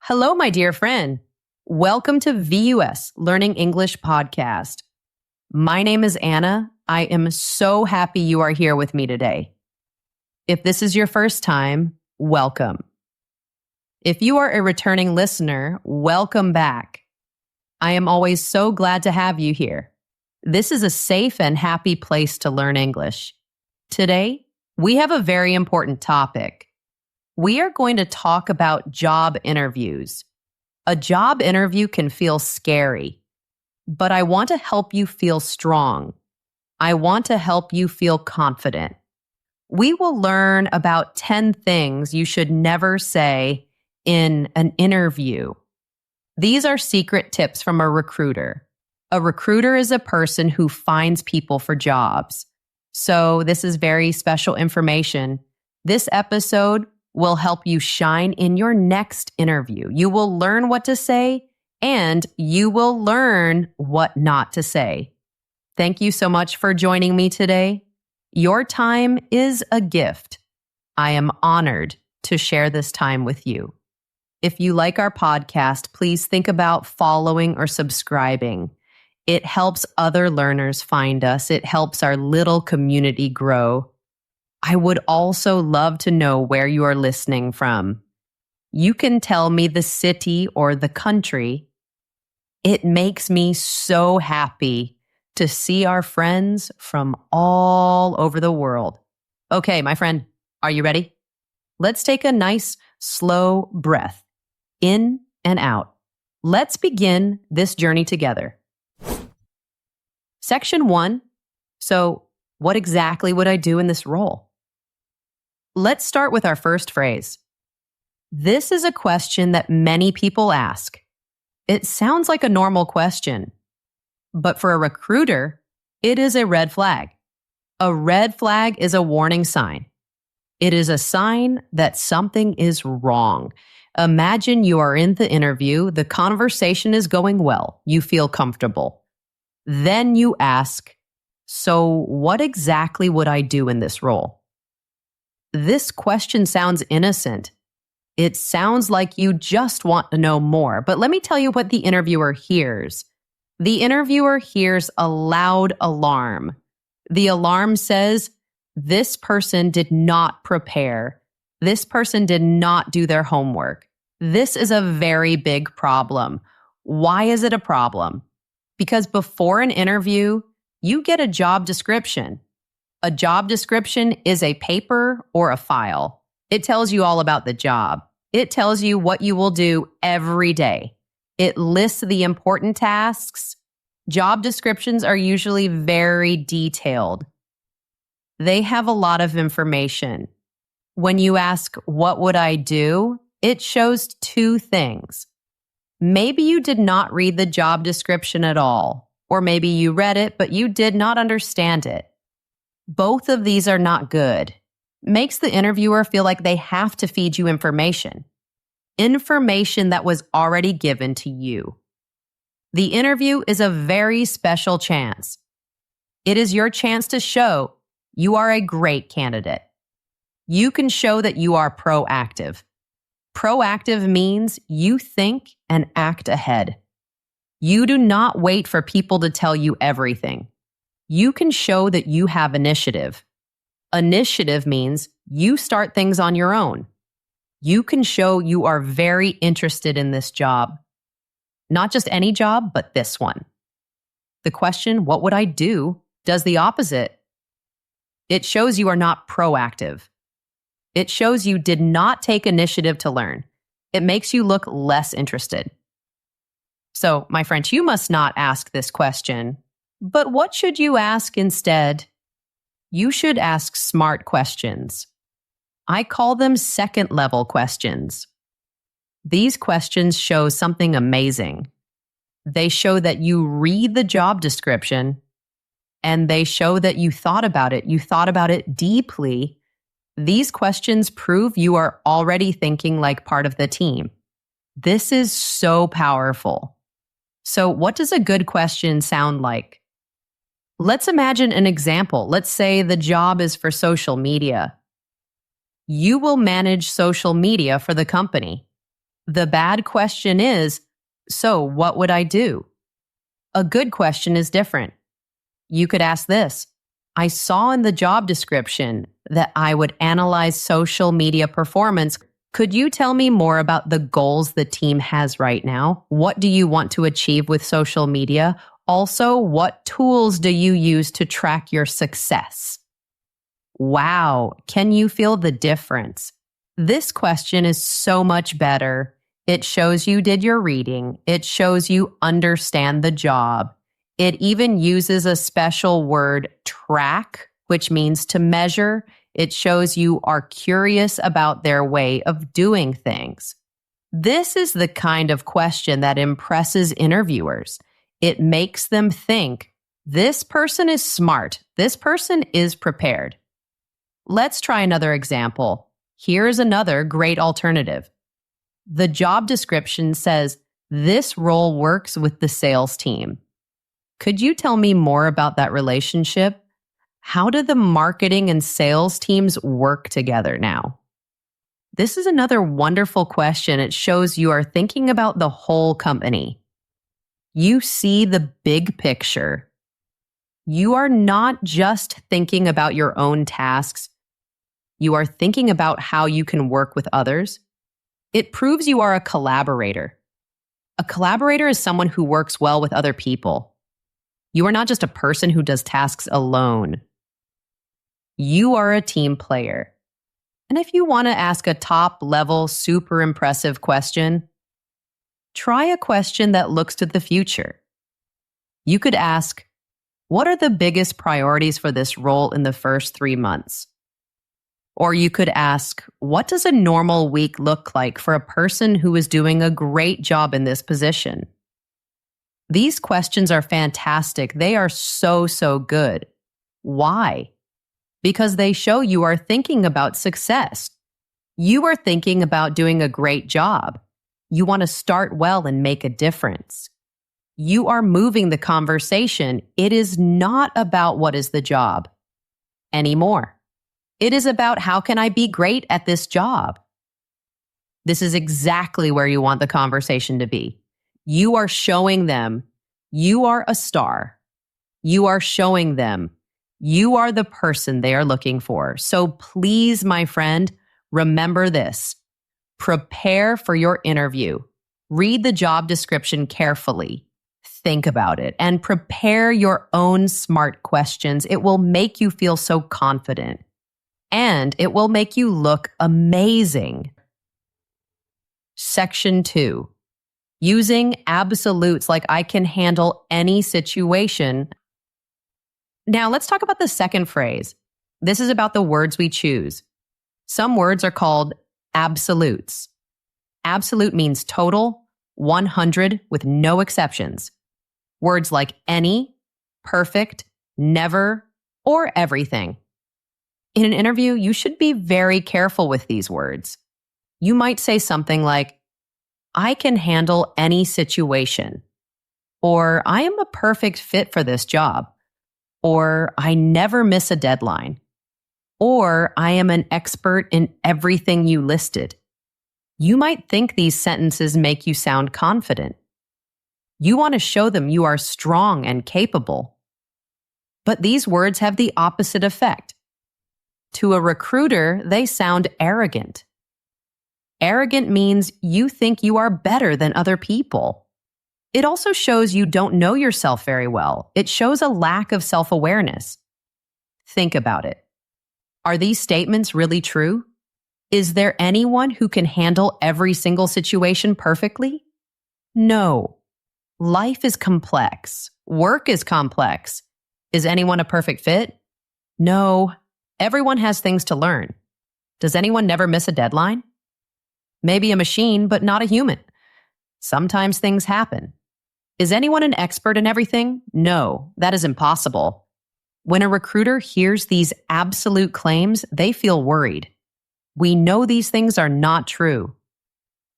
Hello, my dear friend. Welcome to VUS Learning English Podcast. My name is Anna. I am so happy you are here with me today. If this is your first time, welcome. If you are a returning listener, welcome back. I am always so glad to have you here. This is a safe and happy place to learn English. Today, we have a very important topic. We are going to talk about job interviews. A job interview can feel scary, but I want to help you feel strong. I want to help you feel confident. We will learn about 10 things you should never say in an interview. These are secret tips from a recruiter. A recruiter is a person who finds people for jobs. So this is very special information. This episode will help you shine in your next interview. You will learn what to say and you will learn what not to say. Thank you so much for joining me today. Your time is a gift. I am honored to share this time with you. If you like our podcast, please think about following or subscribing. It helps other learners find us. It helps our little community grow. I would also love to know where you are listening from. You can tell me the city or the country. It makes me so happy to see our friends from all over the world. Okay, my friend, are you ready? Let's take a nice, slow breath in and out. Let's begin this journey together. Section 1. So, what exactly would I do in this role? Let's start with our first phrase. This is a question that many people ask. It sounds like a normal question, but for a recruiter, it is a red flag. A red flag is a warning sign. It is a sign that something is wrong. Imagine you are in the interview, the conversation is going well, you feel comfortable. Then you ask, so what exactly would I do in this role? This question sounds innocent. It sounds like you just want to know more, but let me tell you what the interviewer hears. The interviewer hears a loud alarm. The alarm says, this person did not prepare. This person did not do their homework. This is a very big problem. Why is it a problem? Because before an interview, you get a job description. A job description is a paper or a file. It tells you all about the job. It tells you what you will do every day. It lists the important tasks. Job descriptions are usually very detailed. They have a lot of information. When you ask, what would I do? It shows two things. Maybe you did not read the job description at all, or maybe you read it, but you did not understand it. Both of these are not good. Makes the interviewer feel like they have to feed you information. Information that was already given to you. The interview is a very special chance. It is your chance to show you are a great candidate. You can show that you are proactive. Proactive means you think and act ahead. You do not wait for people to tell you everything. You can show that you have initiative. Initiative means you start things on your own. You can show you are very interested in this job. Not just any job, but this one. The question, what would I do, does the opposite. It shows you are not proactive. It shows you did not take initiative to learn. It makes you look less interested. So, my friend, you must not ask this question. But what should you ask instead? You should ask smart questions. I call them second-level questions. These questions show something amazing. They show that you read the job description, and they show that you thought about it. You thought about it deeply. These questions prove you are already thinking like part of the team. This is so powerful. So, what does a good question sound like? Let's imagine an example. Let's say the job is for social media. You will manage social media for the company. The bad question is, so what would I do? A good question is different. You could ask this. I saw in the job description that I would analyze social media performance. Could you tell me more about the goals the team has right now? What do you want to achieve with social media? Also, what tools do you use to track your success? Wow, can you feel the difference? This question is so much better. It shows you did your reading. It shows you understand the job. It even uses a special word, track, which means to measure. It shows you are curious about their way of doing things. This is the kind of question that impresses interviewers. It makes them think, this person is smart. This person is prepared. Let's try another example. Here's another great alternative. The job description says, this role works with the sales team. Could you tell me more about that relationship? How do the marketing and sales teams work together now? This is another wonderful question. It shows you are thinking about the whole company. You see the big picture. You are not just thinking about your own tasks. You are thinking about how you can work with others. It proves you are a collaborator. A collaborator is someone who works well with other people. You are not just a person who does tasks alone. You are a team player. And if you want to ask a top-level, super impressive question, try a question that looks to the future. You could ask, what are the biggest priorities for this role in the first 3 months? Or you could ask, what does a normal week look like for a person who is doing a great job in this position? These questions are fantastic. They are so good. Why? Because they show you are thinking about success. You are thinking about doing a great job. You want to start well and make a difference. You are moving the conversation. It is not about what is the job anymore. It is about how can I be great at this job? This is exactly where you want the conversation to be. You are showing them you are a star. You are showing them you are the person they are looking for. So please, my friend, remember this. Prepare for your interview. Read the job description carefully. Think about it and prepare your own smart questions. It will make you feel so confident. And it will make you look amazing. Section 2. Using absolutes like I can handle any situation. Now let's talk about the second phrase. This is about the words we choose. Some words are called absolutes. Absolute means total, 100 with no exceptions. Words like any, perfect, never, or everything. In an interview, you should be very careful with these words. You might say something like, I can handle any situation, or I am a perfect fit for this job, or I never miss a deadline, or I am an expert in everything you listed. You might think these sentences make you sound confident. You want to show them you are strong and capable. But these words have the opposite effect. To a recruiter, they sound arrogant. Arrogant means you think you are better than other people. It also shows you don't know yourself very well. It shows a lack of self-awareness. Think about it. Are these statements really true? Is there anyone who can handle every single situation perfectly? No. Life is complex. Work is complex. Is anyone a perfect fit? No. Everyone has things to learn. Does anyone never miss a deadline? Maybe a machine, but not a human. Sometimes things happen. Is anyone an expert in everything? No, that is impossible. When a recruiter hears these absolute claims, they feel worried. We know these things are not true.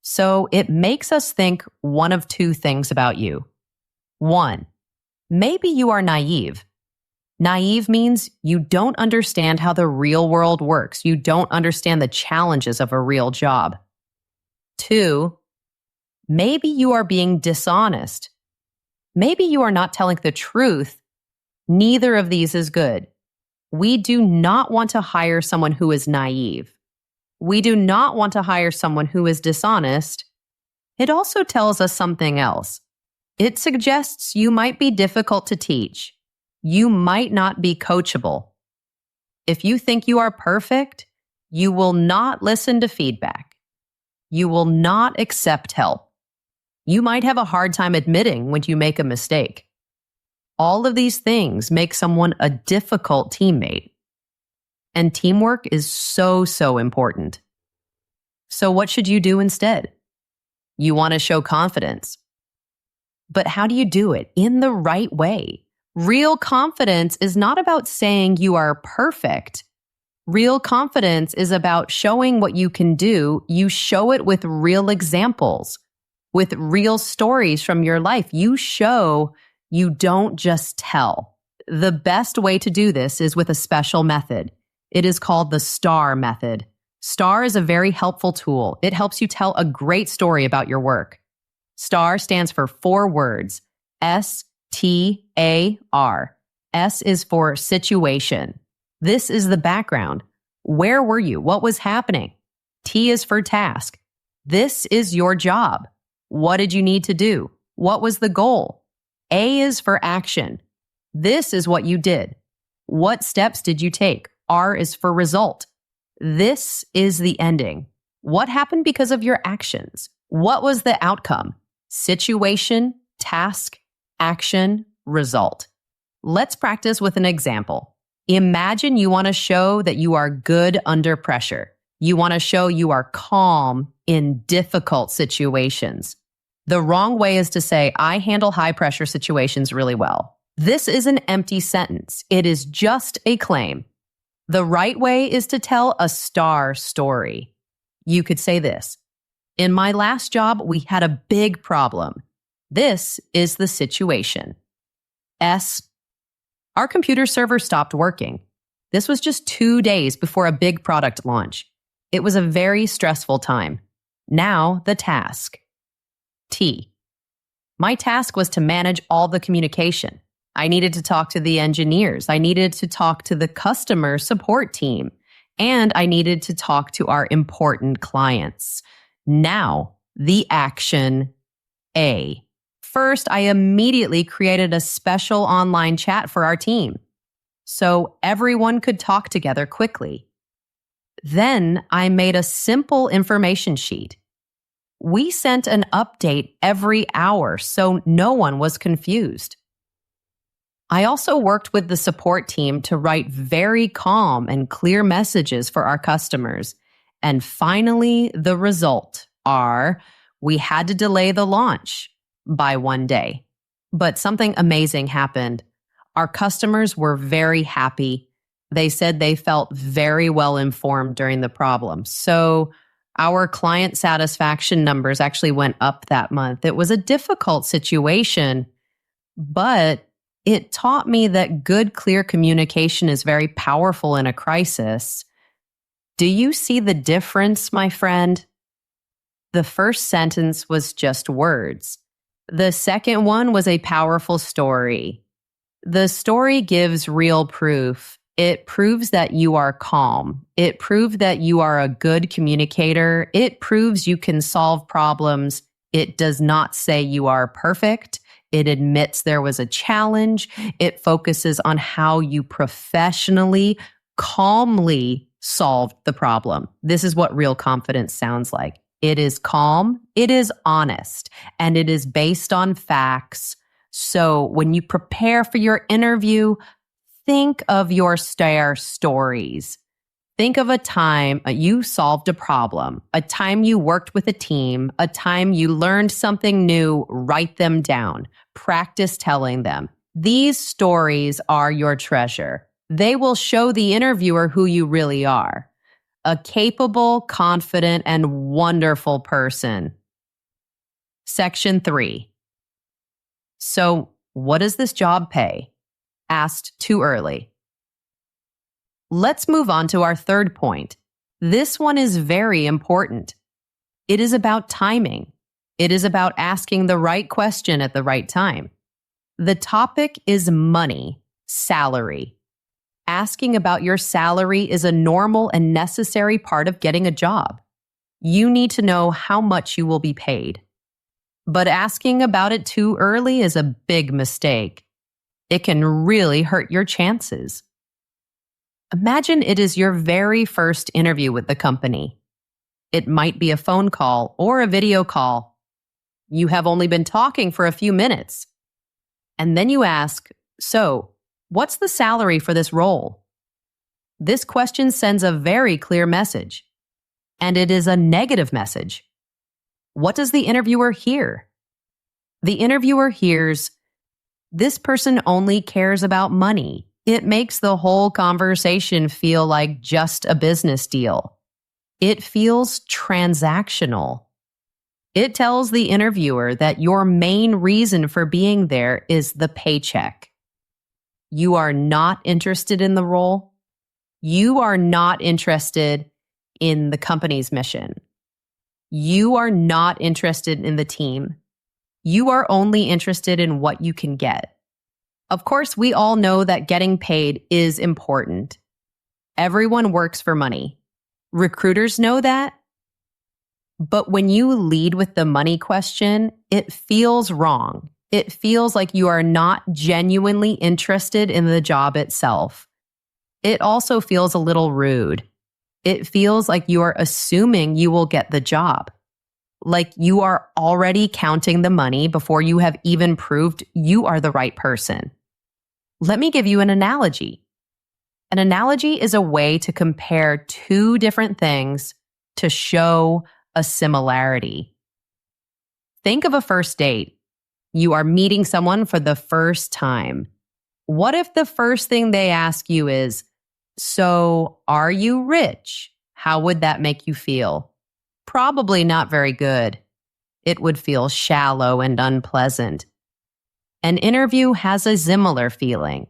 So it makes us think one of two things about you. 1, maybe you are naive. Naive means you don't understand how the real world works. You don't understand the challenges of a real job. 2, Maybe you are being dishonest. Maybe you are not telling the truth. Neither of these is good. We do not want to hire someone who is naive. We do not want to hire someone who is dishonest. It also tells us something else. It suggests you might be difficult to teach. You might not be coachable. If you think you are perfect, you will not listen to feedback. You will not accept help. You might have a hard time admitting when you make a mistake. All of these things make someone a difficult teammate. And teamwork is so, so important. So what should you do instead? You want to show confidence. But how do you do it in the right way? Real confidence is not about saying you are perfect. Real confidence is about showing what you can do. You show it with real examples, with real stories from your life. You show, you don't just tell. The best way to do this is with a special method. It is called the STAR method. STAR is a very helpful tool. It helps you tell a great story about your work. STAR stands for 4 words. STAR. S is for situation. This is the background. Where were you? What was happening? T is for task. This is your job. What did you need to do? What was the goal? A is for action. This is what you did. What steps did you take? R is for result. This is the ending. What happened because of your actions? What was the outcome? Situation, task, action, result. Let's practice with an example. Imagine you want to show that you are good under pressure. You want to show you are calm in difficult situations. The wrong way is to say, I handle high pressure situations really well. This is an empty sentence. It is just a claim. The right way is to tell a STAR story. You could say this. In my last job, we had a big problem. This is the situation. S. Our computer server stopped working. This was just 2 days before a big product launch. It was a very stressful time. Now, the task. T. My task was to manage all the communication. I needed to talk to the engineers. I needed to talk to the customer support team. And I needed to talk to our important clients. Now, the action A. First, I immediately created a special online chat for our team, so everyone could talk together quickly. Then I made a simple information sheet. We sent an update every hour so no one was confused. I also worked with the support team to write very calm and clear messages for our customers. And finally, the result are we had to delay the launch by 1 day. But something amazing happened. Our customers were very happy. They said they felt very well informed during the problem. So our client satisfaction numbers actually went up that month. It was a difficult situation, but it taught me that good, clear communication is very powerful in a crisis. Do you see the difference, my friend? The first sentence was just words. The second one was a powerful story. The story gives real proof. It proves that you are calm. It proves that you are a good communicator. It proves you can solve problems. It does not say you are perfect. It admits there was a challenge. It focuses on how you professionally, calmly solved the problem. This is what real confidence sounds like. It is calm, it is honest, and it is based on facts. So when you prepare for your interview, think of your STAR stories. Think of a time you solved a problem, a time you worked with a team, a time you learned something new. Write them down. Practice telling them. These stories are your treasure. They will show the interviewer who you really are. A capable, confident, and wonderful person. Section 3. So, what does this job pay? Asked too early. Let's move on to our third point. This one is very important. It is about timing. It is about asking the right question at the right time. The topic is money, salary. Asking about your salary is a normal and necessary part of getting a job. You need to know how much you will be paid. But asking about it too early is a big mistake. It can really hurt your chances. Imagine it is your very first interview with the company. It might be a phone call or a video call. You have only been talking for a few minutes. And then you ask, "So, what's the salary for this role?" This question sends a very clear message. And it is a negative message. What does the interviewer hear? The interviewer hears, "This person only cares about money." It makes the whole conversation feel like just a business deal. It feels transactional. It tells the interviewer that your main reason for being there is the paycheck. You are not interested in the role. You are not interested in the company's mission. You are not interested in the team. You are only interested in what you can get. Of course, we all know that getting paid is important. Everyone works for money. Recruiters know that. But when you lead with the money question, it feels wrong. It feels like you are not genuinely interested in the job itself. It also feels a little rude. It feels like you are assuming you will get the job. Like you are already counting the money before you have even proved you are the right person. Let me give you an analogy. An analogy is a way to compare two different things to show a similarity. Think of a first date. You are meeting someone for the first time. What if the first thing they ask you is, "So, are you rich?" How would that make you feel? Probably not very good. It would feel shallow and unpleasant. An interview has a similar feeling.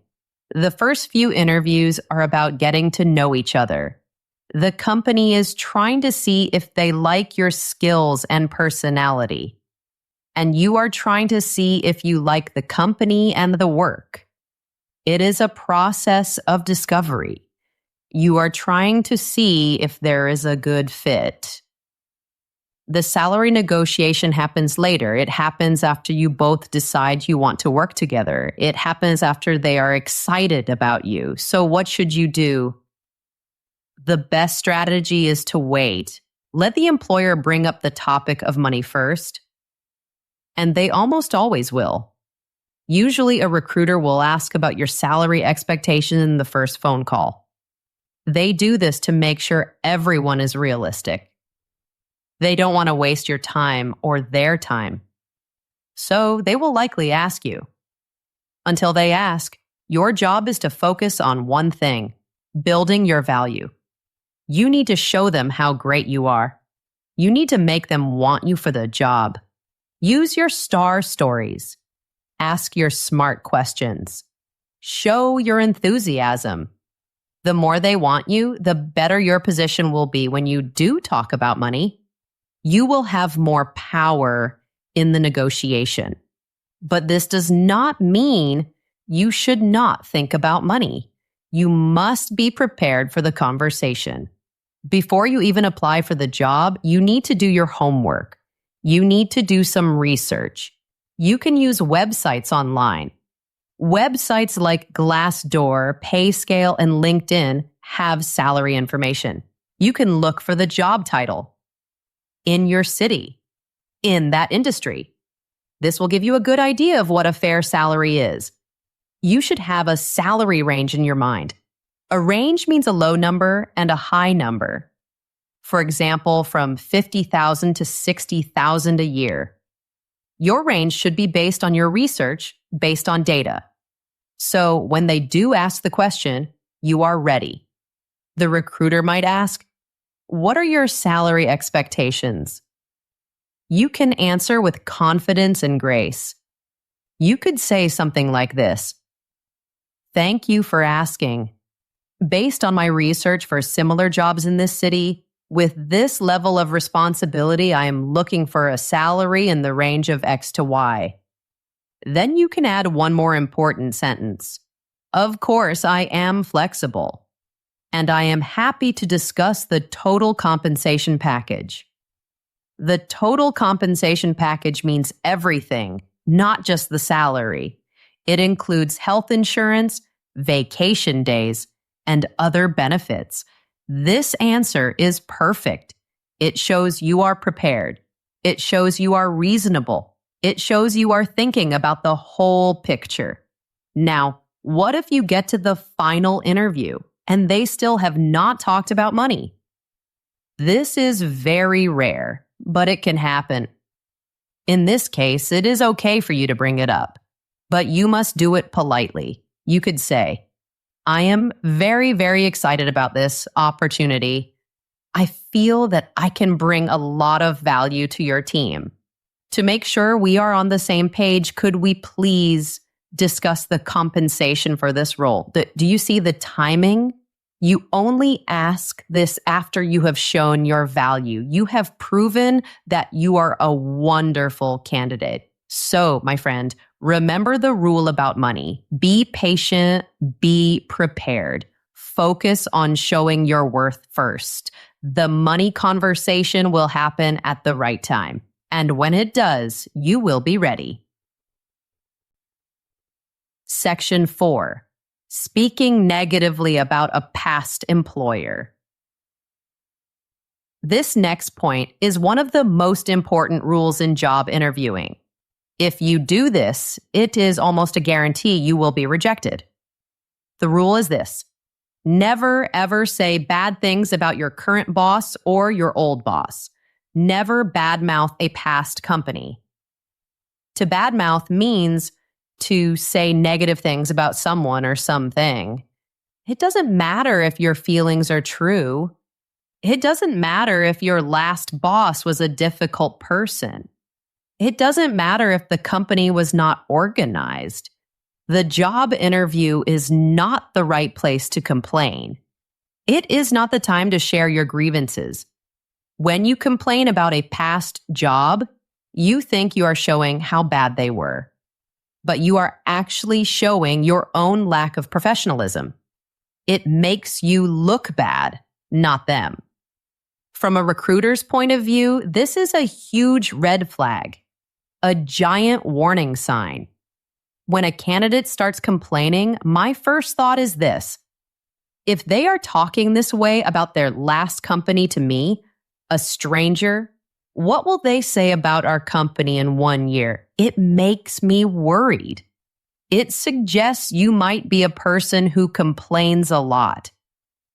The first few interviews are about getting to know each other. The company is trying to see if they like your skills and personality. And you are trying to see if you like the company and the work. It is a process of discovery. You are trying to see if there is a good fit. The salary negotiation happens later. It happens after you both decide you want to work together. It happens after they are excited about you. So what should you do? The best strategy is to wait. Let the employer bring up the topic of money first. And they almost always will. Usually a recruiter will ask about your salary expectation in the first phone call. They do this to make sure everyone is realistic. They don't want to waste your time or their time. So they will likely ask you. Until they ask, your job is to focus on one thing, building your value. You need to show them how great you are. You need to make them want you for the job. Use your star stories. Ask your smart questions. Show your enthusiasm. The more they want you, the better your position will be when you do talk about money. You will have more power in the negotiation. But this does not mean you should not think about money. You must be prepared for the conversation. Before you even apply for the job, you need to do your homework. You need to do some research. You can use websites online. Websites like Glassdoor, Payscale, and LinkedIn have salary information. You can look for the job title in your city, in that industry. This will give you a good idea of what a fair salary is. You should have a salary range in your mind. A range means a low number and a high number. For example, from $50,000 to $60,000 a year. Your range should be based on your research, based on data. So when they do ask the question, you are ready. The recruiter might ask, "What are your salary expectations?" You can answer with confidence and grace. You could say something like this: "Thank you for asking. Based on my research for similar jobs in this city, With this level of responsibility, I am looking for a salary in the range of X to Y. Then you can add one more important sentence. Of course, I am flexible, and I am happy to discuss the total compensation package. The total compensation package means everything, not just the salary. It includes health insurance, vacation days, and other benefits. This answer is perfect. It shows you are prepared. It shows you are reasonable. It shows you are thinking about the whole picture. Now, what if you get to the final interview and they still have not talked about money? This is very rare, but it can happen. In this case, it is okay for you to bring it up, but you must do it politely. You could say, I am very, very excited about this opportunity. I feel that I can bring a lot of value to your team. To make sure we are on the same page, could we please discuss the compensation for this role? Do you see the timing? You only ask this after you have shown your value. You have proven that you are a wonderful candidate. So, my friend, remember the rule about money. Be patient, be prepared. Focus on showing your worth first. The money conversation will happen at the right time. And when it does, you will be ready. Section 4. Speaking negatively about a past employer. This next point is one of the most important rules in job interviewing. If you do this, it is almost a guarantee you will be rejected. The rule is this: never ever say bad things about your current boss or your old boss. Never badmouth a past company. To badmouth means to say negative things about someone or something. It doesn't matter if your feelings are true. It doesn't matter if your last boss was a difficult person. It doesn't matter if the company was not organized. The job interview is not the right place to complain. It is not the time to share your grievances. When you complain about a past job, you think you are showing how bad they were, but you are actually showing your own lack of professionalism. It makes you look bad, not them. From a recruiter's point of view, this is a huge red flag, a giant warning sign. When a candidate starts complaining, my first thought is this: if they are talking this way about their last company to me, a stranger, what will they say about our company in 1 year? It makes me worried. It suggests you might be a person who complains a lot.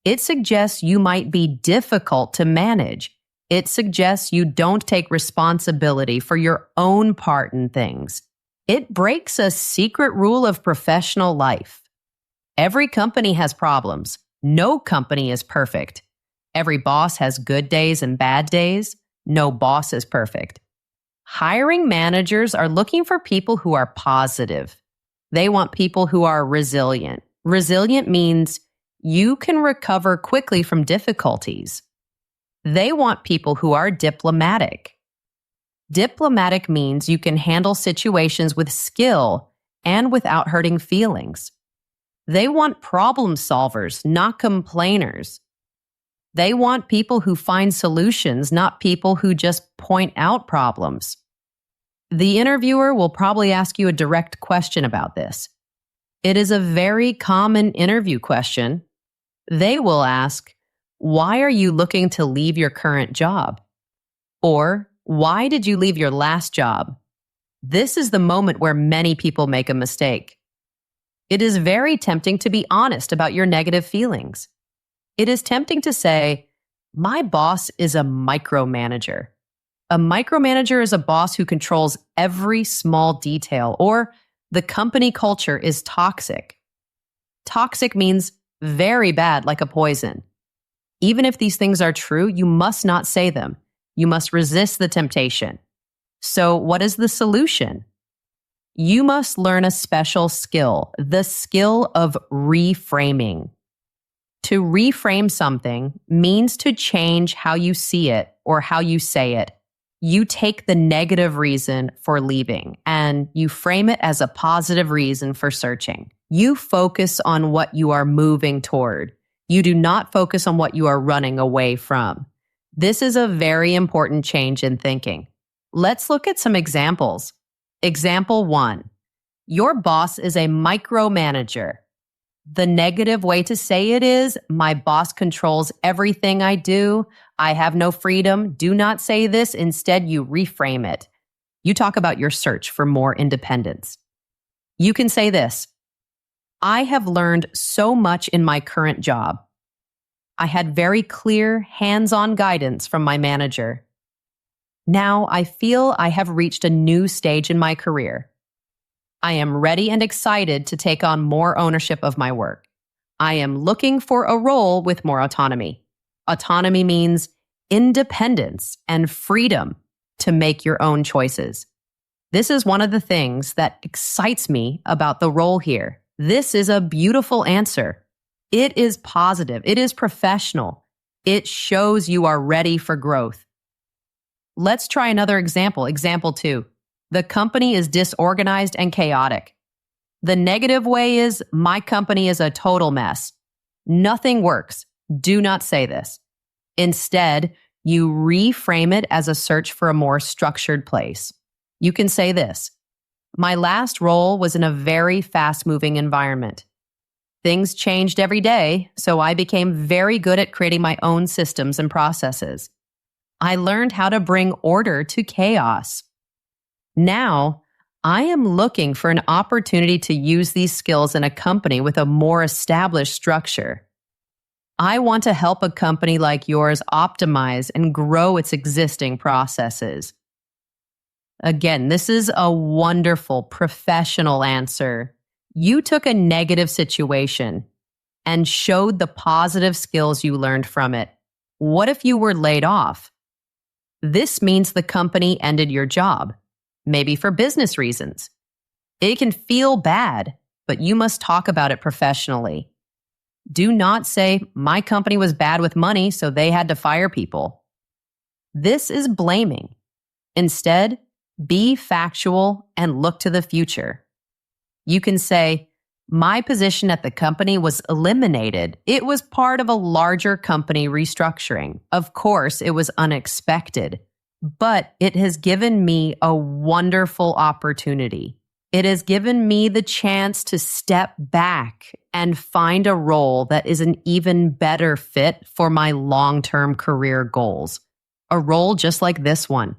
It suggests you might be difficult to manage. It suggests you don't take responsibility for your own part in things. It breaks a secret rule of professional life. Every company has problems. No company is perfect. Every boss has good days and bad days. No boss is perfect. Hiring managers are looking for people who are positive. They want people who are resilient. Resilient means you can recover quickly from difficulties. They want people who are diplomatic. Diplomatic means you can handle situations with skill and without hurting feelings. They want problem solvers, not complainers. They want people who find solutions, not people who just point out problems. The interviewer will probably ask you a direct question about this. It is a very common interview question. They will ask, why are you looking to leave your current job? Or, why did you leave your last job? This is the moment where many people make a mistake. It is very tempting to be honest about your negative feelings. It is tempting to say, my boss is a micromanager. A micromanager is a boss who controls every small detail, or the company culture is toxic. Toxic means very bad, like a poison. Even if these things are true, you must not say them. You must resist the temptation. So, what is the solution? You must learn a special skill, the skill of reframing. To reframe something means to change how you see it or how you say it. You take the negative reason for leaving and you frame it as a positive reason for searching. You focus on what you are moving toward. You do not focus on what you are running away from. This is a very important change in thinking. Let's look at some examples. Example 1. Your boss is a micromanager. The negative way to say it is, my boss controls everything I do. I have no freedom. Do not say this. Instead, you reframe it. You talk about your search for more independence. You can say this: I have learned so much in my current job. I had very clear, hands-on guidance from my manager. Now I feel I have reached a new stage in my career. I am ready and excited to take on more ownership of my work. I am looking for a role with more autonomy. Autonomy means independence and freedom to make your own choices. This is one of the things that excites me about the role here. This is a beautiful answer. It is positive. It is professional. It shows you are ready for growth. Let's try another example. Example 2. The company is disorganized and chaotic. The negative way is, my company is a total mess. Nothing works. Do not say this. Instead, you reframe it as a search for a more structured place. You can say this: my last role was in a very fast-moving environment. Things changed every day, so I became very good at creating my own systems and processes. I learned how to bring order to chaos. Now, I am looking for an opportunity to use these skills in a company with a more established structure. I want to help a company like yours optimize and grow its existing processes. Again, this is a wonderful professional answer. You took a negative situation and showed the positive skills you learned from it. What if you were laid off? This means the company ended your job. Maybe for business reasons. It can feel bad, but you must talk about it professionally. Do not say, my company was bad with money, so they had to fire people. This is blaming. Instead, be factual and look to the future. You can say, my position at the company was eliminated. It was part of a larger company restructuring. Of course, it was unexpected. But it has given me a wonderful opportunity. It has given me the chance to step back and find a role that is an even better fit for my long-term career goals. A role just like this one.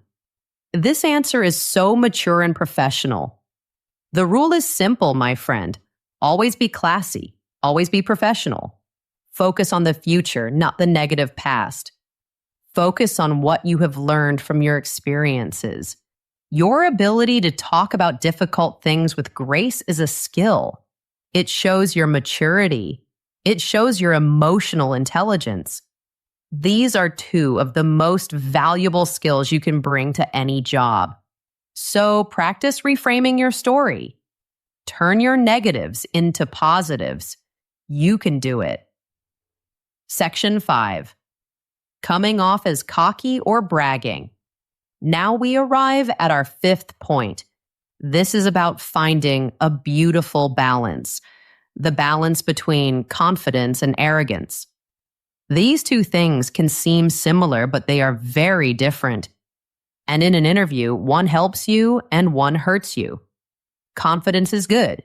This answer is so mature and professional. The rule is simple, my friend. Always be classy. Always be professional. Focus on the future, not the negative past. Focus on what you have learned from your experiences. Your ability to talk about difficult things with grace is a skill. It shows your maturity. It shows your emotional intelligence. These are 2 of the most valuable skills you can bring to any job. So practice reframing your story. Turn your negatives into positives. You can do it. Section 5. Coming off as cocky or bragging. Now we arrive at our 5th point. This is about finding a beautiful balance, the balance between confidence and arrogance. These 2 things can seem similar, but they are very different. And in an interview, one helps you and one hurts you. Confidence is good.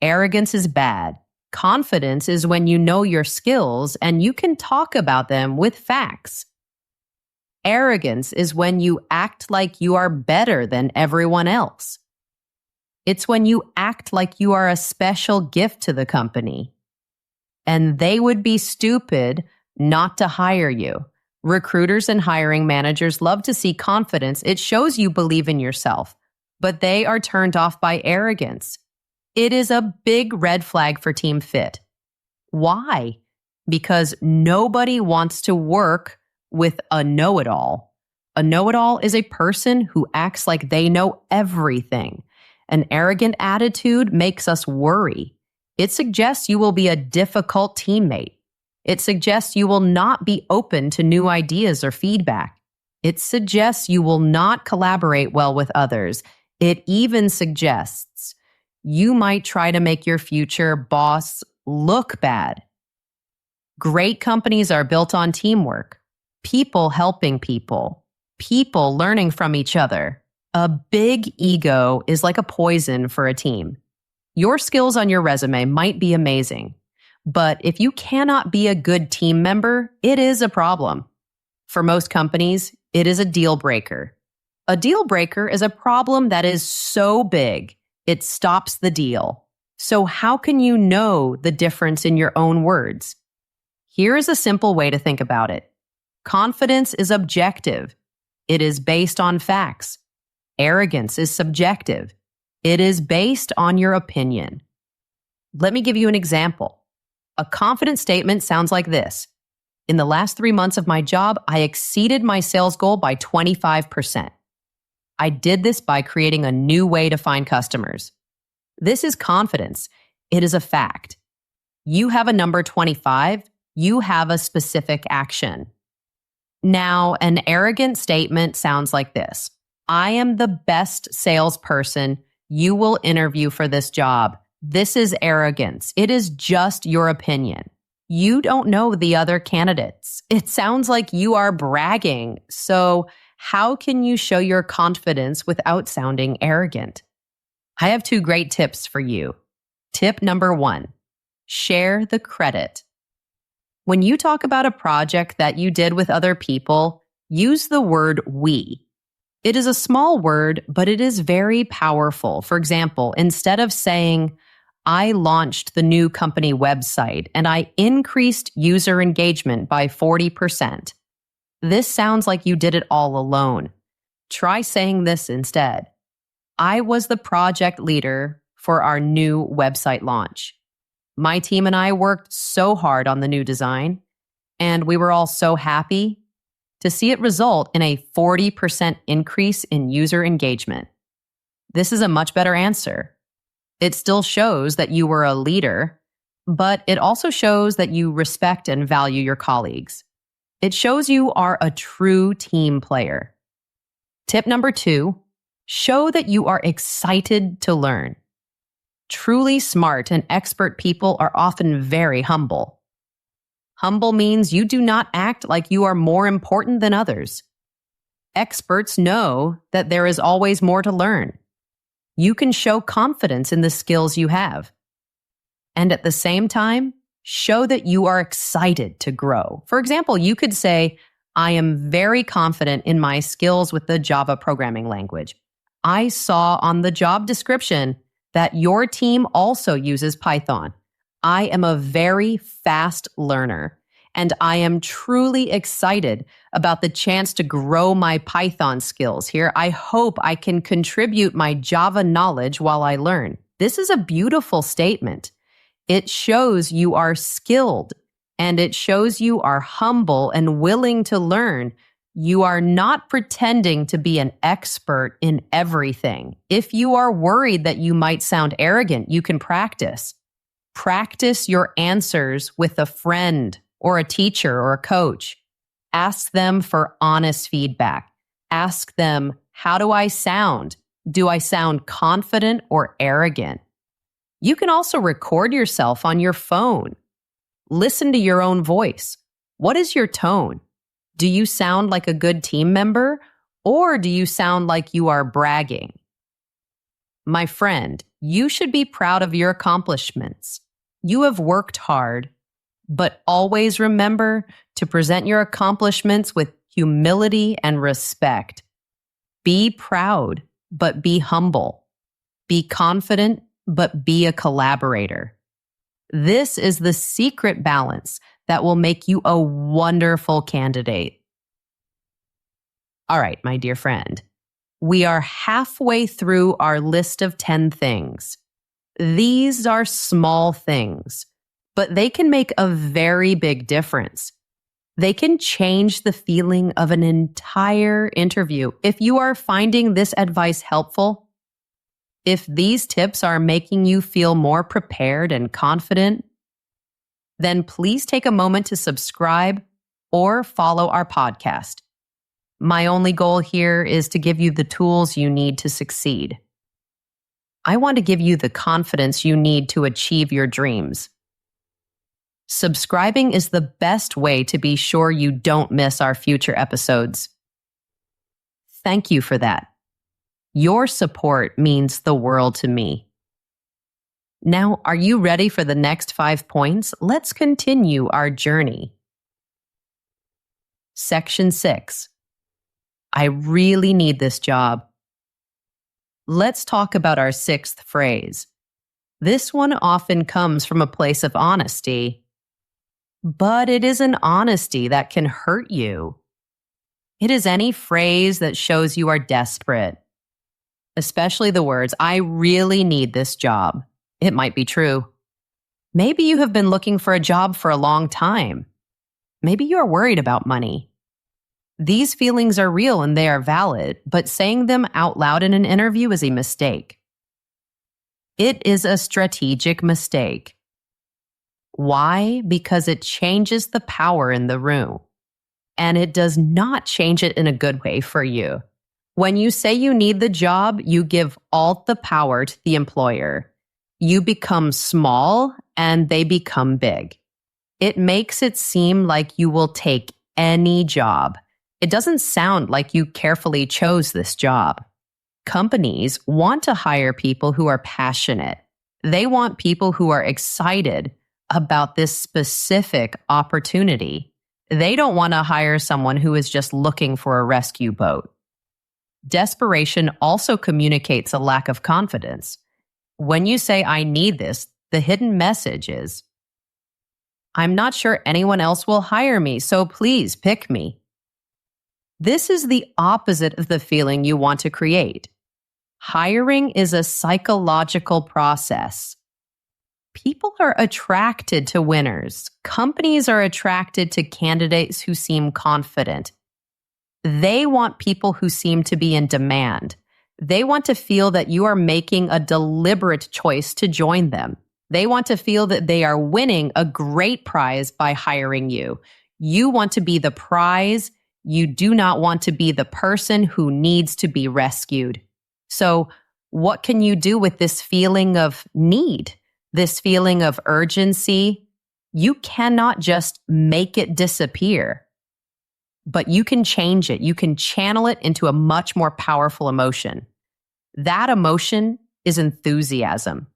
Arrogance is bad. Confidence is when you know your skills and you can talk about them with facts. Arrogance is when you act like you are better than everyone else. It's when you act like you are a special gift to the company. And they would be stupid not to hire you. Recruiters and hiring managers love to see confidence. It shows you believe in yourself. But they are turned off by arrogance. It is a big red flag for team fit. Why? Because nobody wants to work with a know-it-all. A know-it-all is a person who acts like they know everything. An arrogant attitude makes us worry. It suggests you will be a difficult teammate. It suggests you will not be open to new ideas or feedback. It suggests you will not collaborate well with others. It even suggests you might try to make your future boss look bad. Great companies are built on teamwork, people helping people, people learning from each other. A big ego is like a poison for a team. Your skills on your resume might be amazing, but if you cannot be a good team member, it is a problem. For most companies, it is a deal breaker. A deal breaker is a problem that is so big, it stops the deal. So how can you know the difference in your own words? Here is a simple way to think about it. Confidence is objective. It is based on facts. Arrogance is subjective. It is based on your opinion. Let me give you an example. A confident statement sounds like this. In the last 3 months of my job, I exceeded my sales goal by 25%. I did this by creating a new way to find customers. This is confidence. It is a fact. You have a number 25. You have a specific action. Now, an arrogant statement sounds like this. I am the best salesperson. You will interview for this job. This is arrogance. It is just your opinion. You don't know the other candidates. It sounds like you are bragging. So how can you show your confidence without sounding arrogant? I have 2 great tips for you. Tip number 1, share the credit. When you talk about a project that you did with other people, use the word we. It is a small word, but it is very powerful. For example, instead of saying, I launched the new company website and I increased user engagement by 40%. This sounds like you did it all alone. Try saying this instead. I was the project leader for our new website launch. My team and I worked so hard on the new design, and we were all so happy to see it result in a 40% increase in user engagement. This is a much better answer. It still shows that you were a leader, but it also shows that you respect and value your colleagues. It shows you are a true team player. Tip number 2, show that you are excited to learn. Truly smart and expert people are often very humble. Humble means you do not act like you are more important than others. Experts know that there is always more to learn. You can show confidence in the skills you have. And at the same time, show that you are excited to grow. For example, you could say, I am very confident in my skills with the Java programming language. I saw on the job description that your team also uses Python. I am a very fast learner, and I am truly excited about the chance to grow my Python skills here. I hope I can contribute my Java knowledge while I learn. This is a beautiful statement. It shows you are skilled, and it shows you are humble and willing to learn. You are not pretending to be an expert in everything. If you are worried that you might sound arrogant, you can practice. Practice your answers with a friend or a teacher or a coach. Ask them for honest feedback. Ask them, how do I sound? Do I sound confident or arrogant? You can also record yourself on your phone. Listen to your own voice. What is your tone? Do you sound like a good team member, or do you sound like you are bragging? My friend, you should be proud of your accomplishments. You have worked hard, but always remember to present your accomplishments with humility and respect. Be proud, but be humble. Be confident, but be a collaborator. This is the secret balance that will make you a wonderful candidate. All right, my dear friend, we are halfway through our list of 10 things. These are small things, but they can make a very big difference. They can change the feeling of an entire interview. If you are finding this advice helpful, if these tips are making you feel more prepared and confident, then please take a moment to subscribe or follow our podcast. My only goal here is to give you the tools you need to succeed. I want to give you the confidence you need to achieve your dreams. Subscribing is the best way to be sure you don't miss our future episodes. Thank you for that. Your support means the world to me. Now, are you ready for the next 5 points? Let's continue our journey. Section 6. I really need this job. Let's talk about our 6th phrase. This one often comes from a place of honesty, but it is an honesty that can hurt you. It is any phrase that shows you are desperate, especially the words, I really need this job. It might be true. Maybe you have been looking for a job for a long time. Maybe you are worried about money. These feelings are real and they are valid, but saying them out loud in an interview is a mistake. It is a strategic mistake. Why? Because it changes the power in the room, and it does not change it in a good way for you. When you say you need the job, you give all the power to the employer. You become small and they become big. It makes it seem like you will take any job. It doesn't sound like you carefully chose this job. Companies want to hire people who are passionate. They want people who are excited about this specific opportunity. They don't want to hire someone who is just looking for a rescue boat. Desperation also communicates a lack of confidence. When you say, I need this, the hidden message is, I'm not sure anyone else will hire me, so please pick me. This is the opposite of the feeling you want to create. Hiring is a psychological process. People are attracted to winners. Companies are attracted to candidates who seem confident. They want people who seem to be in demand. They want to feel that you are making a deliberate choice to join them. They want to feel that they are winning a great prize by hiring you. You want to be the prize. You do not want to be the person who needs to be rescued. So, what can you do with this feeling of need? This feeling of urgency? You cannot just make it disappear, but you can change it. You can channel it into a much more powerful emotion. That emotion is enthusiasm.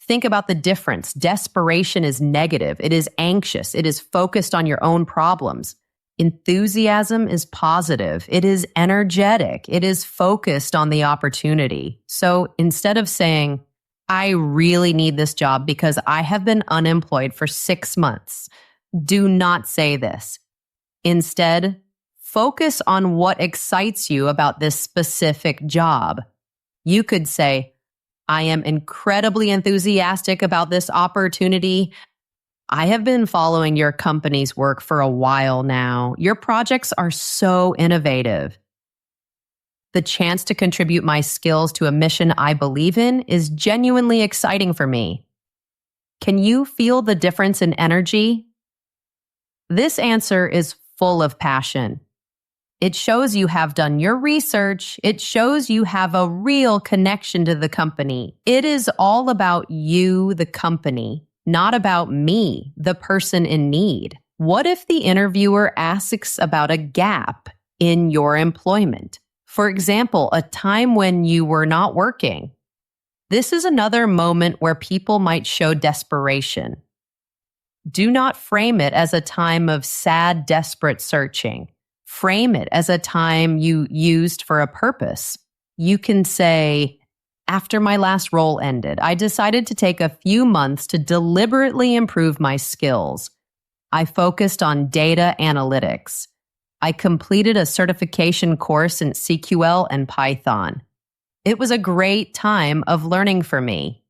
Think about the difference. Desperation is negative. It is anxious. It is focused on your own problems. Enthusiasm is positive. It is energetic. It is focused on the opportunity. So instead of saying, I really need this job because I have been unemployed for 6 months, do not say this. Instead, focus on what excites you about this specific job. You could say, I am incredibly enthusiastic about this opportunity. I have been following your company's work for a while now. Your projects are so innovative. The chance to contribute my skills to a mission I believe in is genuinely exciting for me. Can you feel the difference in energy? This answer is full of passion. It shows you have done your research. It shows you have a real connection to the company. It is all about you, the company, not about me, the person in need. What if the interviewer asks about a gap in your employment? For example, a time when you were not working. This is another moment where people might show desperation. Do not frame it as a time of sad, desperate searching. Frame it as a time you used for a purpose. You can say, after my last role ended, I decided to take a few months to deliberately improve my skills. I focused on data analytics. I completed a certification course in SQL and Python. It was a great time of learning for me.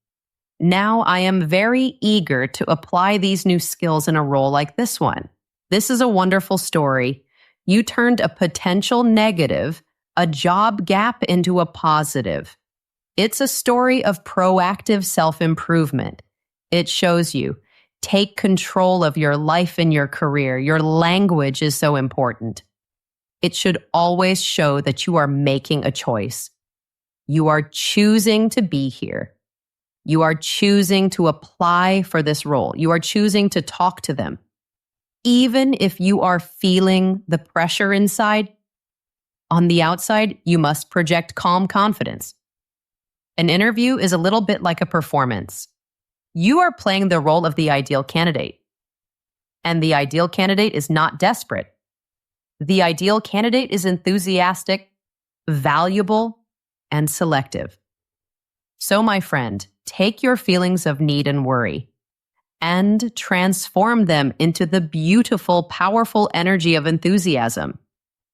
Now I am very eager to apply these new skills in a role like this one. This is a wonderful story. You turned a potential negative, a job gap, into a positive. It's a story of proactive self-improvement. It shows you, Take control of your life and your career. Your language is so important. It should always show that you are making a choice. You are choosing to be here. You are choosing to apply for this role. You are choosing to talk to them. Even if you are feeling the pressure inside, on the outside, you must project calm confidence. An interview is a little bit like a performance. You are playing the role of the ideal candidate. And the ideal candidate is not desperate. The ideal candidate is enthusiastic, valuable, and selective. So, my friend, take your feelings of need and worry and transform them into the beautiful, powerful energy of enthusiasm.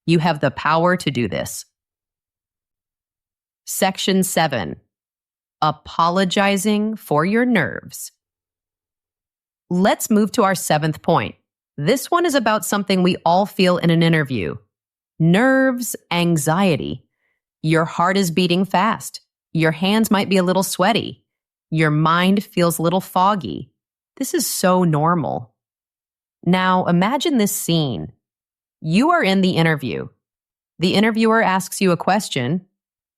You have the power to do this. Section 7. Apologizing for your nerves. Let's move to our 7th point. This one is about something we all feel in an interview. Nerves, anxiety. Your heart is beating fast. Your hands might be a little sweaty. Your mind feels a little foggy. This is so normal. Now, imagine this scene. You are in the interview. The interviewer asks you a question.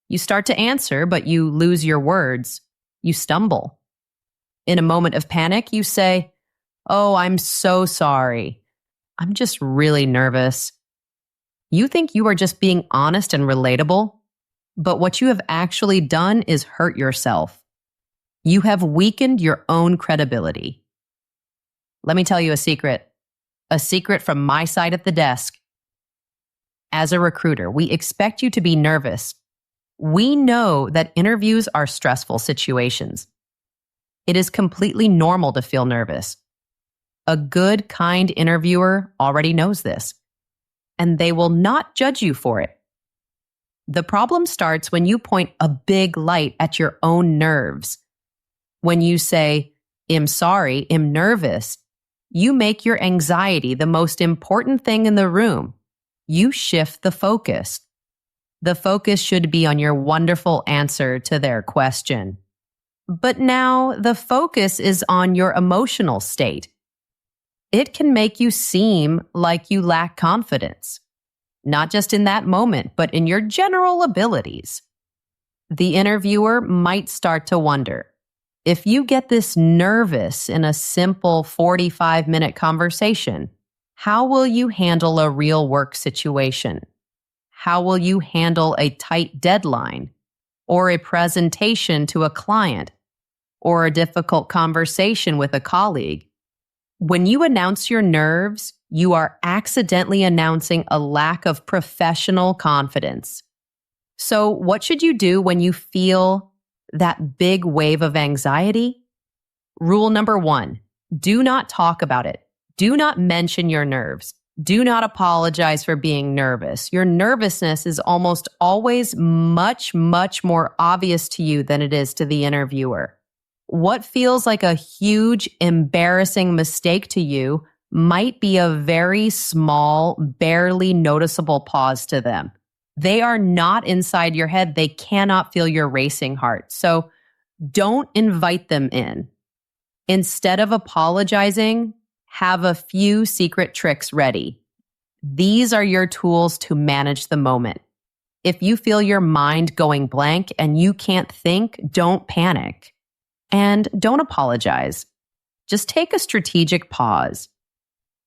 You start to answer, but you lose your words. You stumble. In a moment of panic, you say, "Oh, I'm so sorry. I'm just really nervous." You think you are just being honest and relatable, but what you have actually done is hurt yourself. You have weakened your own credibility. Let me tell you a secret from my side at the desk. As a recruiter, we expect you to be nervous. We know that interviews are stressful situations. It is completely normal to feel nervous. A good, kind interviewer already knows this, and they will not judge you for it. The problem starts when you point a big light at your own nerves. When you say, "I'm sorry, I'm nervous," you make your anxiety the most important thing in the room. You shift the focus. The focus should be on your wonderful answer to their question. But now the focus is on your emotional state. It can make you seem like you lack confidence, not just in that moment, but in your general abilities. The interviewer might start to wonder, if you get this nervous in a simple 45-minute conversation, how will you handle a real work situation? How will you handle a tight deadline, or a presentation to a client, or a difficult conversation with a colleague? When you announce your nerves, you are accidentally announcing a lack of professional confidence. So, what should you do when you feel that big wave of anxiety? Rule number 1, do not talk about it. Do not mention your nerves. Do not apologize for being nervous. Your nervousness is almost always much, much more obvious to you than it is to the interviewer. What feels like a huge, embarrassing mistake to you might be a very small, barely noticeable pause to them. They are not inside your head. They cannot feel your racing heart. So don't invite them in. Instead of apologizing, have a few secret tricks ready. These are your tools to manage the moment. If you feel your mind going blank and you can't think, don't panic. And don't apologize. Just take a strategic pause.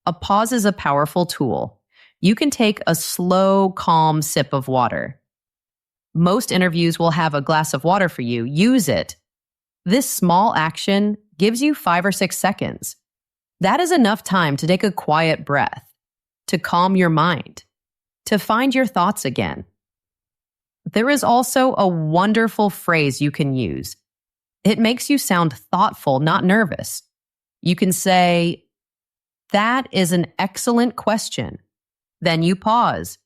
A pause is a powerful tool. You can take a slow, calm sip of water. Most interviews will have a glass of water for you. Use it. This small action gives you 5 or 6 seconds. That is enough time to take a quiet breath, to calm your mind, to find your thoughts again. There is also a wonderful phrase you can use. It makes you sound thoughtful, not nervous. You can say, "That is an excellent question." Then you pause.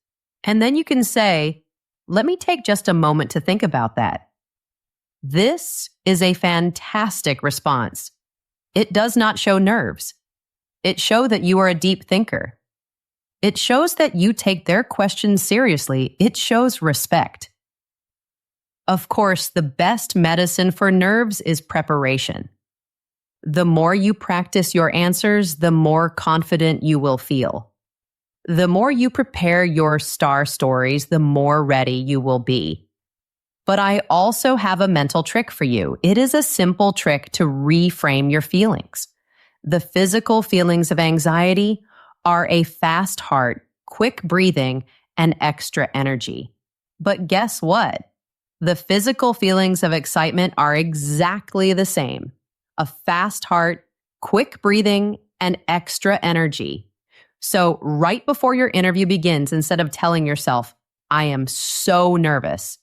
And then you can say, "Let me take just a moment to think about that." This is a fantastic response. It does not show nerves. It shows that you are a deep thinker. It shows that you take their questions seriously. It shows respect. Of course, the best medicine for nerves is preparation. The more you practice your answers, the more confident you will feel. The more you prepare your star stories, the more ready you will be. But I also have a mental trick for you. It is a simple trick to reframe your feelings. The physical feelings of anxiety are a fast heart, quick breathing, and extra energy. But guess what? The physical feelings of excitement are exactly the same. A fast heart, quick breathing, and extra energy. So right before your interview begins, instead of telling yourself, I am so nervous,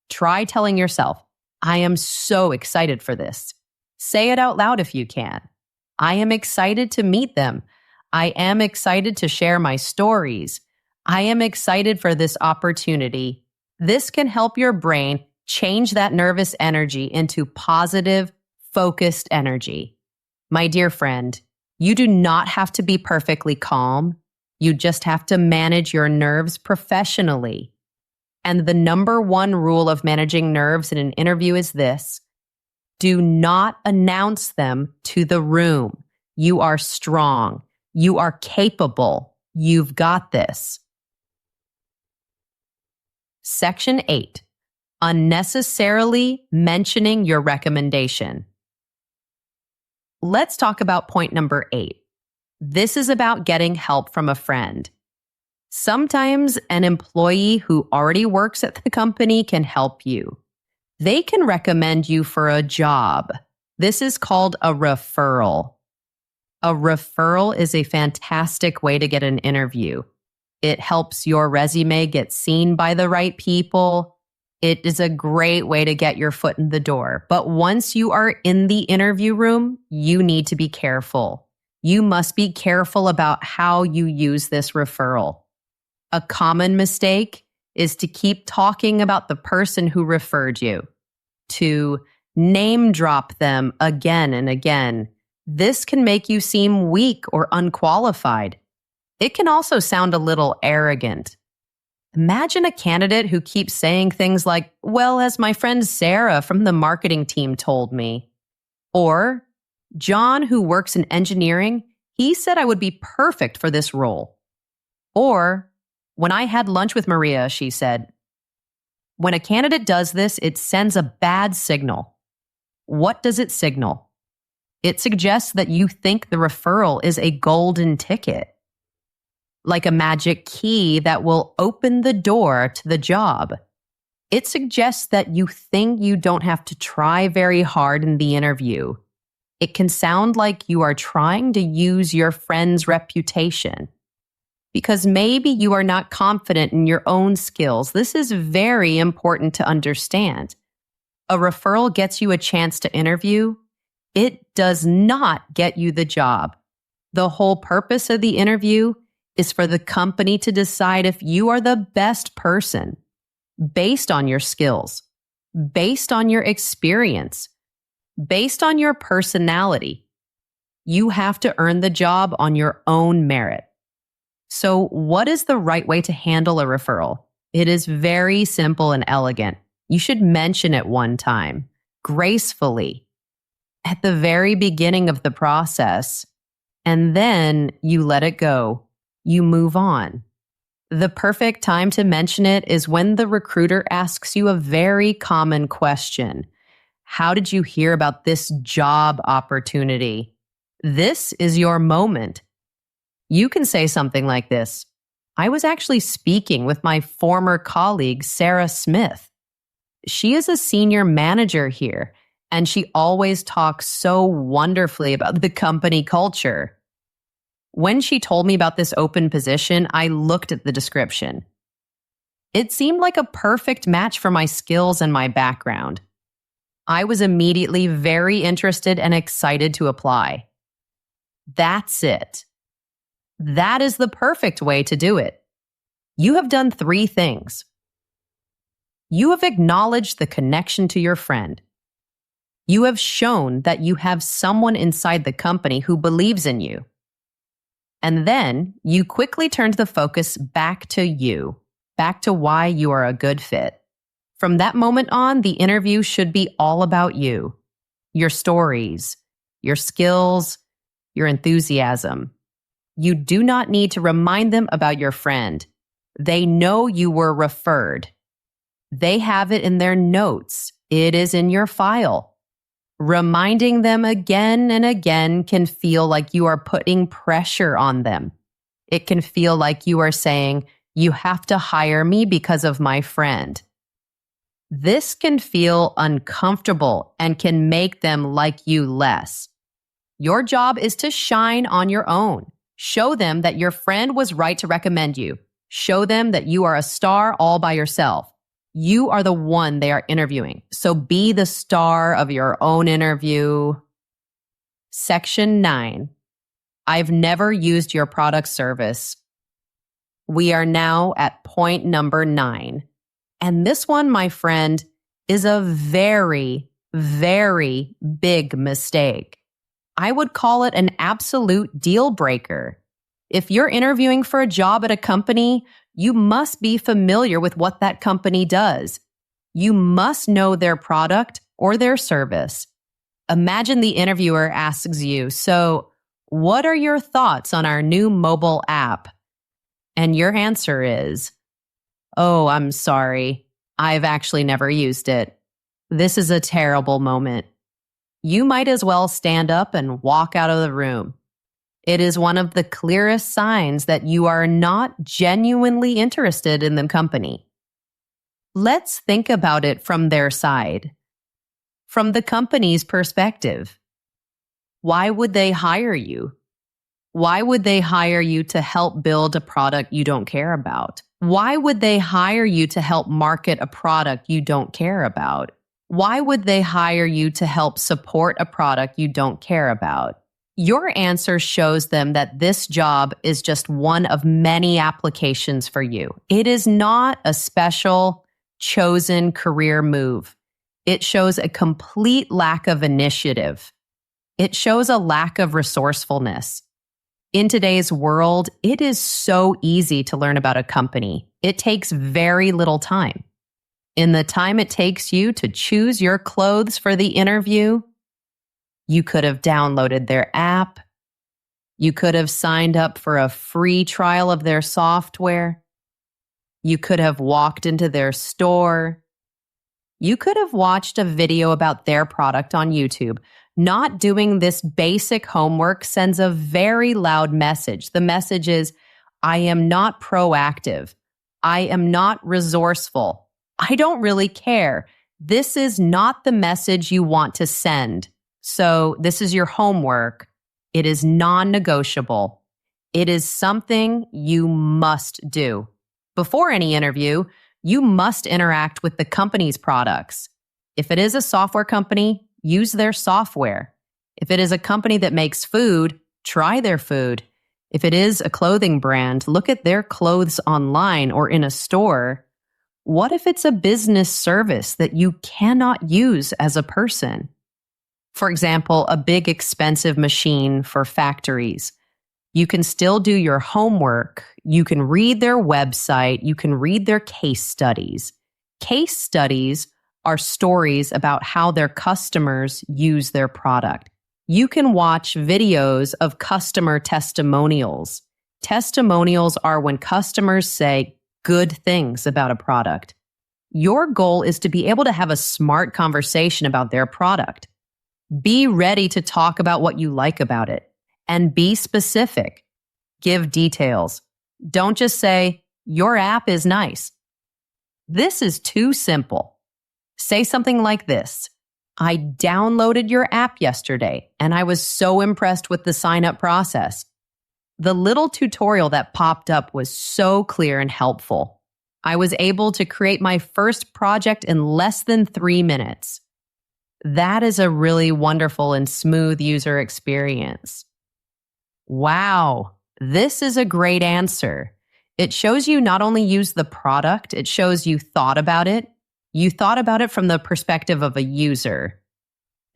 try telling yourself, I am so excited for this. Say it out loud if you can. I am excited to meet them. I am excited to share my stories. I am excited for this opportunity. This can help your brain change that nervous energy into positive, focused energy. My dear friend, you do not have to be perfectly calm. You just have to manage your nerves professionally. And the number one rule of managing nerves in an interview is this: do not announce them to the room. You are strong. You are capable. You've got this. Section 8. Unnecessarily mentioning your recommendation. Let's talk about point number 8. This is about getting help from a friend. Sometimes an employee who already works at the company can help you. They can recommend you for a job. This is called a referral. A referral is a fantastic way to get an interview. It helps your resume get seen by the right people. It is a great way to get your foot in the door. But once you are in the interview room, you need to be careful. You must be careful about how you use this referral. A common mistake is to keep talking about the person who referred you, to name drop them again and again. This can make you seem weak or unqualified. It can also sound a little arrogant. Imagine a candidate who keeps saying things like, well, as my friend Sarah from the marketing team told me. Or, John, who works in engineering, he said I would be perfect for this role. Or, when I had lunch with Maria, she said, when a candidate does this, it sends a bad signal. What does it signal? It suggests that you think the referral is a golden ticket, like a magic key that will open the door to the job. It suggests that you think you don't have to try very hard in the interview. It can sound like you are trying to use your friend's reputation. Because maybe you are not confident in your own skills. This is very important to understand. A referral gets you a chance to interview. It does not get you the job. The whole purpose of the interview is for the company to decide if you are the best person based on your skills, based on your experience, based on your personality. You have to earn the job on your own merit. So, what is the right way to handle a referral? It is very simple and elegant. You should mention it one time, gracefully, at the very beginning of the process, and then you let it go. You move on. The perfect time to mention it is when the recruiter asks you a very common question. How did you hear about this job opportunity? This is your moment. You can say something like this: I was actually speaking with my former colleague, Sarah Smith. She is a senior manager here, and she always talks so wonderfully about the company culture. When she told me about this open position, I looked at the description. It seemed like a perfect match for my skills and my background. I was immediately very interested and excited to apply. That's it. That is the perfect way to do it. You have done 3 things. You have acknowledged the connection to your friend. You have shown that you have someone inside the company who believes in you. And then you quickly turned the focus back to you, back to why you are a good fit. From that moment on, the interview should be all about you, your stories, your skills, your enthusiasm. You do not need to remind them about your friend. They know you were referred. They have it in their notes. It is in your file. Reminding them again and again can feel like you are putting pressure on them. It can feel like you are saying, you have to hire me because of my friend. This can feel uncomfortable and can make them like you less. Your job is to shine on your own. Show them that your friend was right to recommend you. Show them that you are a star all by yourself. You are the one they are interviewing. So be the star of your own interview. Section 9. I've never used your product service. We are now at point number 9. And this one, my friend, is a very, very big mistake. I would call it an absolute deal breaker. If you're interviewing for a job at a company, you must be familiar with what that company does. You must know their product or their service. Imagine the interviewer asks you, so what are your thoughts on our new mobile app? And your answer is, oh, I'm sorry. I've actually never used it. This is a terrible moment. You might as well stand up and walk out of the room. It is one of the clearest signs that you are not genuinely interested in the company. Let's think about it from their side. From the company's perspective. Why would they hire you? Why would they hire you to help build a product you don't care about? Why would they hire you to help market a product you don't care about? Why would they hire you to help support a product you don't care about? Your answer shows them that this job is just one of many applications for you. It is not a special, chosen career move. It shows a complete lack of initiative. It shows a lack of resourcefulness. In today's world, it is so easy to learn about a company. It takes very little time. In the time it takes you to choose your clothes for the interview, you could have downloaded their app. You could have signed up for a free trial of their software. You could have walked into their store. You could have watched a video about their product on YouTube. Not doing this basic homework sends a very loud message. The message is, I am not proactive. I am not resourceful. I don't really care. This is not the message you want to send. So this is your homework. It is non-negotiable. It is something you must do. Before any interview, you must interact with the company's products. If it is a software company, use their software. If it is a company that makes food, try their food. If it is a clothing brand, look at their clothes online or in a store. What if it's a business service that you cannot use as a person? For example, a big expensive machine for factories. You can still do your homework. You can read their website. You can read their case studies. Case studies are stories about how their customers use their product. You can watch videos of customer testimonials. Testimonials are when customers say good things about a product. Your goal is to be able to have a smart conversation about their product. Be ready to talk about what you like about it and be specific. Give details. Don't just say, your app is nice. This is too simple. Say something like this. I downloaded your app yesterday and I was so impressed with the sign-up process. The little tutorial that popped up was so clear and helpful. I was able to create my first project in less than 3 minutes. That is a really wonderful and smooth user experience. Wow, this is a great answer. It shows you not only use the product, it shows you thought about it. You thought about it from the perspective of a user.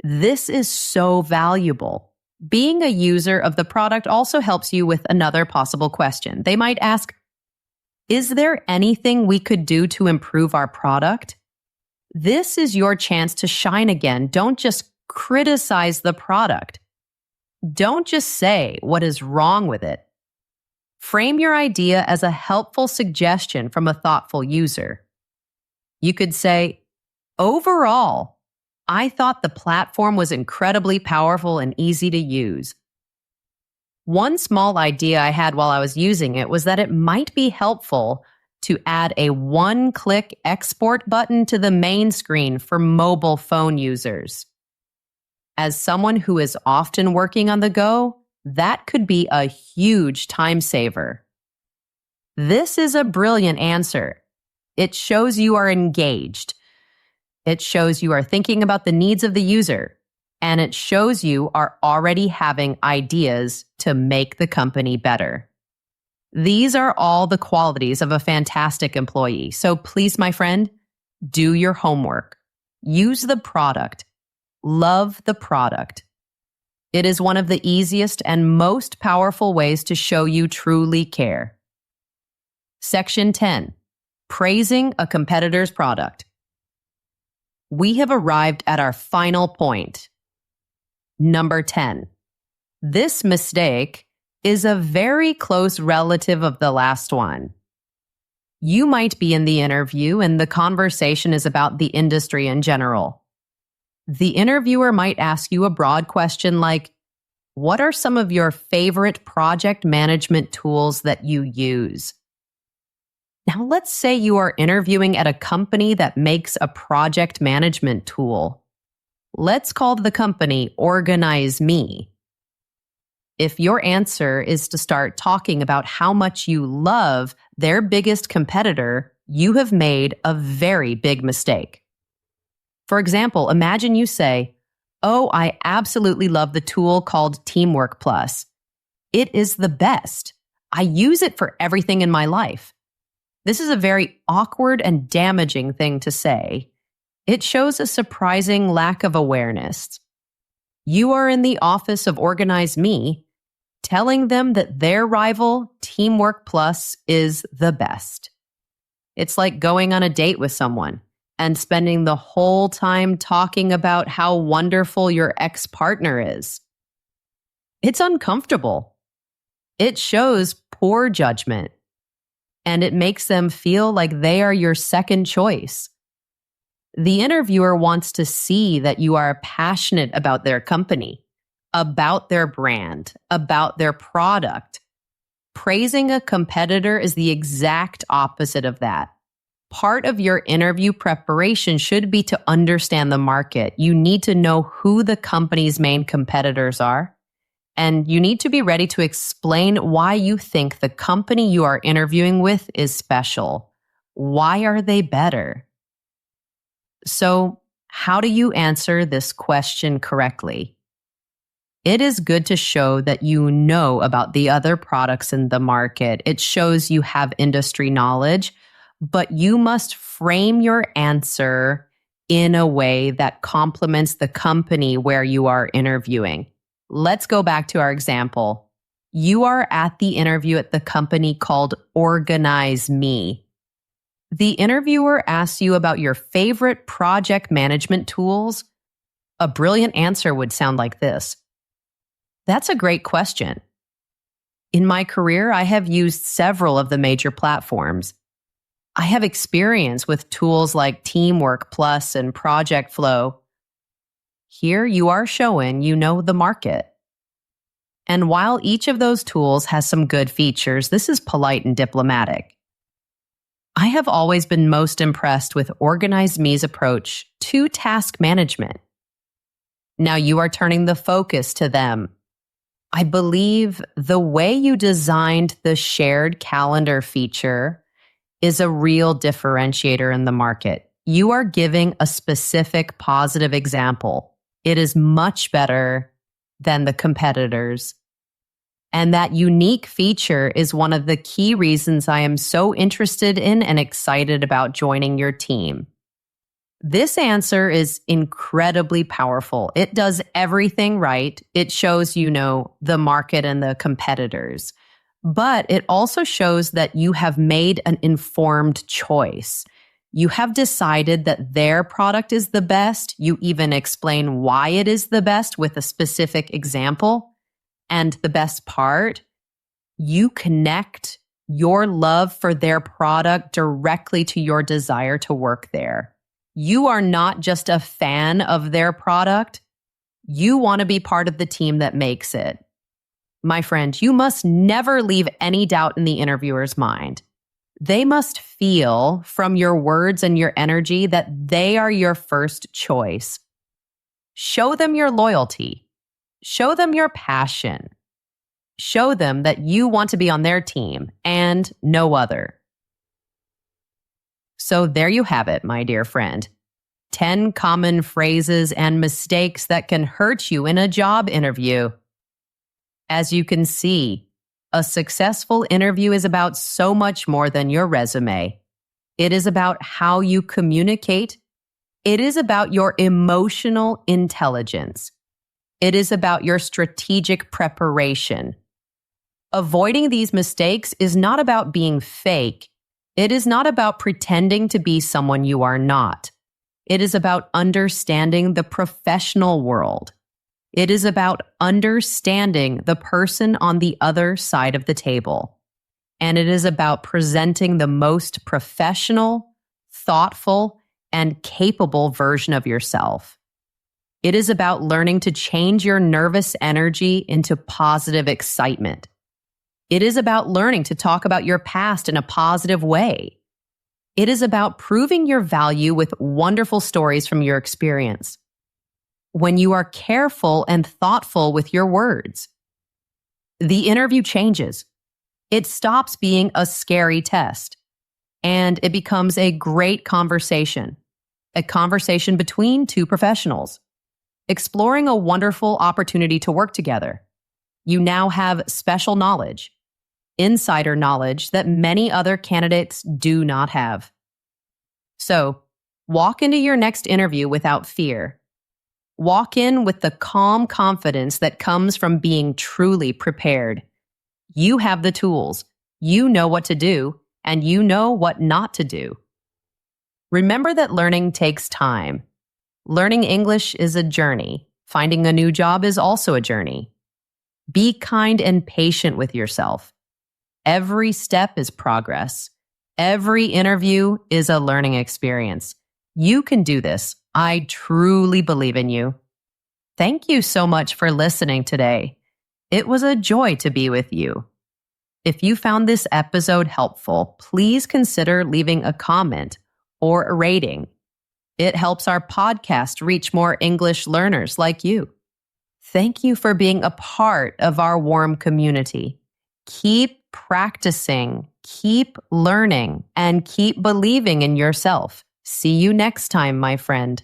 This is so valuable. Being a user of the product also helps you with another possible question. They might ask, is there anything we could do to improve our product? This is your chance to shine again. Don't just criticize the product. Don't just say what is wrong with it. Frame your idea as a helpful suggestion from a thoughtful user. You could say, overall, I thought the platform was incredibly powerful and easy to use. One small idea I had while I was using it was that it might be helpful to add a one-click export button to the main screen for mobile phone users. As someone who is often working on the go, that could be a huge time saver. This is a brilliant answer. It shows you are engaged. It shows you are thinking about the needs of the user. And it shows you are already having ideas to make the company better. These are all the qualities of a fantastic employee. So please, my friend, do your homework. Use the product. Love the product. It is one of the easiest and most powerful ways to show you truly care. Section 10. Praising a competitor's product. We have arrived at our final point. Number 10. This mistake is a very close relative of the last one. You might be in the interview and the conversation is about the industry in general. The interviewer might ask you a broad question like, what are some of your favorite project management tools that you use? Now, let's say you are interviewing at a company that makes a project management tool. Let's call the company Organize Me. If your answer is to start talking about how much you love their biggest competitor, you have made a very big mistake. For example, imagine you say, "Oh, I absolutely love the tool called Teamwork Plus. It is the best. I use it for everything in my life." This is a very awkward and damaging thing to say. It shows a surprising lack of awareness. You are in the office of Organize Me, telling them that their rival, Teamwork Plus, is the best. It's like going on a date with someone and spending the whole time talking about how wonderful your ex-partner is. It's uncomfortable. It shows poor judgment, and it makes them feel like they are your second choice. The interviewer wants to see that you are passionate about their company, about their brand, about their product. Praising a competitor is the exact opposite of that. Part of your interview preparation should be to understand the market. You need to know who the company's main competitors are, and you need to be ready to explain why you think the company you are interviewing with is special. Why are they better? So, how do you answer this question correctly? It is good to show that you know about the other products in the market. It shows you have industry knowledge, but you must frame your answer in a way that complements the company where you are interviewing. Let's go back to our example. You are at the interview at the company called Organize Me. The interviewer asks you about your favorite project management tools. A brilliant answer would sound like this. That's a great question. In my career, I have used several of the major platforms. I have experience with tools like Teamwork Plus and Project Flow. Here you are showing you know the market. And while each of those tools has some good features, this is polite and diplomatic. I have always been most impressed with Organize Me's approach to task management. Now you are turning the focus to them. I believe the way you designed the shared calendar feature is a real differentiator in the market. You are giving a specific positive example. It is much better than the competitors. And that unique feature is one of the key reasons I am so interested in and excited about joining your team. This answer is incredibly powerful. It does everything right. It shows you know the market and the competitors. But it also shows that you have made an informed choice. You have decided that their product is the best. You even explain why it is the best with a specific example. And the best part, you connect your love for their product directly to your desire to work there. You are not just a fan of their product. You want to be part of the team that makes it. My friend, you must never leave any doubt in the interviewer's mind. They must feel from your words and your energy that they are your first choice. Show them your loyalty. Show them your passion. Show them that you want to be on their team and no other. So there you have it, my dear friend. 10 common phrases and mistakes that can hurt you in a job interview. As you can see, a successful interview is about so much more than your resume. It is about how you communicate. It is about your emotional intelligence. It is about your strategic preparation. Avoiding these mistakes is not about being fake. It is not about pretending to be someone you are not. It is about understanding the professional world. It is about understanding the person on the other side of the table. And it is about presenting the most professional, thoughtful, and capable version of yourself. It is about learning to change your nervous energy into positive excitement. It is about learning to talk about your past in a positive way. It is about proving your value with wonderful stories from your experience. When you are careful and thoughtful with your words, the interview changes. It stops being a scary test, and it becomes a great conversation, a conversation between two professionals, exploring a wonderful opportunity to work together. You now have special knowledge, insider knowledge that many other candidates do not have. So, walk into your next interview without fear. Walk in with the calm confidence that comes from being truly prepared. You have the tools, you know what to do, and you know what not to do. Remember that learning takes time. Learning English is a journey. Finding a new job is also a journey. Be kind and patient with yourself. Every step is progress. Every interview is a learning experience. You can do this. I truly believe in you. Thank you so much for listening today. It was a joy to be with you. If you found this episode helpful, please consider leaving a comment or a rating. It helps our podcast reach more English learners like you. Thank you for being a part of our warm community. Keep practicing, keep learning, and keep believing in yourself. See you next time, my friend.